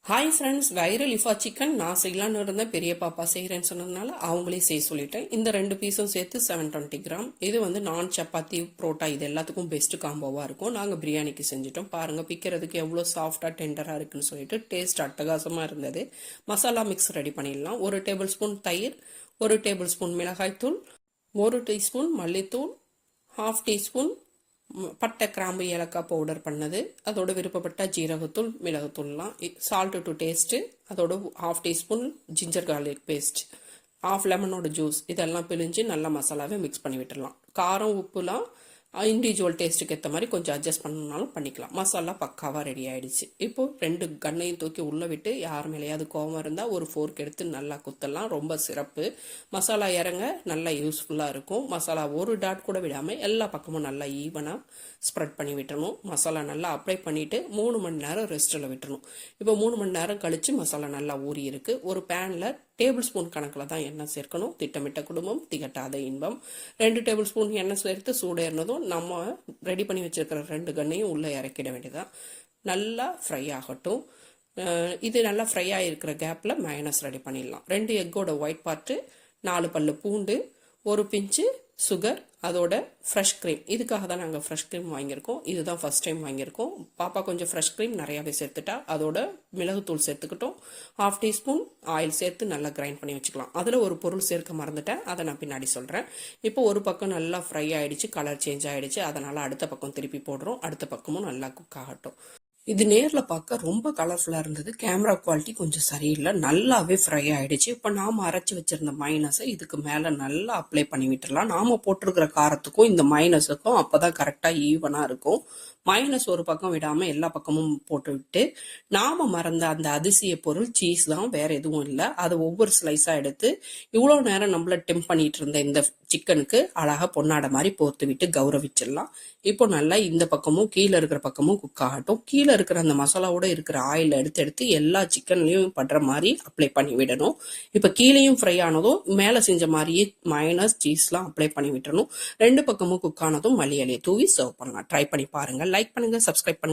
Hi friends, viral லிஃபா chicken நான் செய்யலான்னு இருந்தேன். பெரிய பாப்பா செய்கிறேன்னு சொன்னதுனால அவங்களே செய்ய சொல்லிட்டேன். இந்த 2 பீஸும் சேர்த்து 720 கிராம். இது வந்து நான் சப்பாத்தி புரோட்டா இது எல்லாத்துக்கும் பெஸ்ட் காம்போவாக இருக்கும். நாங்கள் பிரியாணிக்கு செஞ்சுட்டோம். பாருங்கள், பிக்கிறதுக்கு எவ்வளோ சாஃப்டாக டெண்டராக இருக்குன்னு சொல்லிட்டு டேஸ்ட் அட்டகாசமாக இருந்தது. மசாலா மிக்ஸ் ரெடி பண்ணிடலாம். 1 டேபிள் ஸ்பூன் தயிர், 1 டேபிள் ஸ்பூன் மிளகாய்த்தூள், 1 டீஸ்பூன் மல்லித்தூள், 1/2 டீஸ்பூன் பட்டை கிராம்பு ஏலக்காய் பவுடர் பண்ணது, அதோட விருப்பப்பட்ட ஜீரகத்தூள் மிளகுத்தூள்லாம், சால்ட் டு டேஸ்ட்டு, அதோட 1/2 டீஸ்பூன் ஜிஞ்சர் கார்லிக் பேஸ்ட், 1/2 லெமனோட ஜூஸ், இதெல்லாம் பிழிஞ்சு நல்லா மசாலாவை மிக்ஸ் பண்ணி விட்டுடலாம். காரம் உப்புலாம் இண்டிவிஜுவல் டேஸ்ட்டுக்கு ஏற்ற மாதிரி கொஞ்சம் அட்ஜஸ்ட் பண்ணணும்னாலும் பண்ணிக்கலாம். மசாலா பக்காவாக ரெடி ஆகிடுச்சு. இப்போது 2 கண்ணையும் தூக்கி உள்ளே விட்டு யார் மேலேயாவது கோவம் இருந்தால் ஒரு ஃபோர்க் எடுத்து நல்லா குத்தலாம். ரொம்ப சிறப்பு. மசாலா இறங்க நல்லா யூஸ்ஃபுல்லாக இருக்கும். மசாலா ஒரு டாட் கூட விடாமல் எல்லா பக்கமும் நல்லா ஈவனாக ஸ்ப்ரெட் பண்ணி விட்டுறணும். மசாலா நல்லா அப்ளை பண்ணிவிட்டு 3 மணி நேரம் ரெஸ்ட்டில் விட்டுறணும். இப்போ 3 மணி நேரம் கழித்து மசாலா நல்லா ஊறி இருக்குது. ஒரு பேனில் டேபிள் ஸ்பூன் கணக்கில் தான் எண்ணெய் சேர்க்கணும். திட்டமிட்ட குடும்பம் திகட்டாத இன்பம். 2 டேபிள் ஸ்பூன் எண்ணெய் சேர்த்து சூடேறினதும் நம்ம ரெடி பண்ணி வச்சிருக்கிற 2 கண்ணையும் உள்ளே இறக்கிட வேண்டியதான். நல்லா ஃப்ரை ஆகட்டும். இது நல்லா ஃப்ரை ஆகிருக்கிற கேப்பில் மயனஸ் ரெடி பண்ணிடலாம். 2 எக்கோட ஒயிட் பார்ட்டு, 4 பல்லு பூண்டு, 1 பிஞ்சு சுகர், அதோட ஃப்ரெஷ் க்ரீம். இதுக்காக தான் நாங்கள் ஃப்ரெஷ் க்ரீம் வாங்கியிருக்கோம். இதுதான் ஃபர்ஸ்ட் டைம் வாங்கியிருக்கோம். பாப்பா கொஞ்சம் ஃப்ரெஷ் க்ரீம் நிறையாவே சேர்த்துட்டா. அதோட மிளகுத்தூள் சேர்த்துக்கிட்டோம். 1/2 டீஸ்பூன் ஆயில் சேர்த்து நல்லா கிரைண்ட் பண்ணி வச்சுக்கலாம். அதில் ஒரு பொருள் சேர்க்க மறந்துட்டேன், அதை நான் பின்னாடி சொல்கிறேன். இப்போ ஒரு பக்கம் நல்லா ஃப்ரை ஆகிடுச்சு, கலர் சேஞ்ச் ஆகிடுச்சு. அதனால் அடுத்த பக்கம் திருப்பி போடுறோம். அடுத்த பக்கமும் நல்லா குக் ஆகட்டும். இது நேரில் பார்க்க ரொம்ப கலர்ஃபுல்லாக இருந்தது. கேமரா குவாலிட்டி கொஞ்சம் சரியில்லை. நல்லாவே ஃப்ரை ஆகிடுச்சு. இப்போ நாம் அரைச்சி வச்சிருந்த மைனஸை இதுக்கு மேலே நல்லா அப்ளை பண்ணி விட்டுடலாம். நாம் போட்டிருக்கிற காரத்துக்கும் இந்த மைனஸுக்கும் அப்போ தான் கரெக்டாக ஈவனாக இருக்கும். மைனஸ் ஒரு பக்கம் விடாமல் எல்லா பக்கமும் போட்டு விட்டு, நாம் மறந்த அந்த அதிசய பொருள் சீஸ் தான், வேற எதுவும் இல்லை. அதை ஒவ்வொரு ஸ்லைஸாக எடுத்து இவ்வளோ நேரம் நம்மள டெம்ப் பண்ணிட்டு இருந்த இந்த சிக்கனுக்கு அழகாக பொன்னாடை மாதிரி போர்த்து விட்டு கௌரவிச்சிடலாம். இப்போ நல்லா இந்த பக்கமும் கீழே இருக்கிற பக்கமும் குக் ஆகட்டும். கீழே இருக்கிற அந்த மசாலாவோட இருக்கிற ஆயில் எடுத்து எல்லா சிக்கன்லையும் படுற மாதிரி அப்ளை பண்ணி விடணும். இப்போ கீழேயும் ஃப்ரை ஆனதும் மேலே செஞ்ச மாதிரியே மைனஸ் சீஸ்லாம் அப்ளை பண்ணி விட்டுறணும். 2 பக்கமும் குக் ஆனதும் மல்லி இலையை தூவி சர்வ் பண்ணலாம். ட்ரை பண்ணி பாருங்க. லைக் பண்ணுங்க, சப்ஸ்கிரைப் பண்ணுங்க.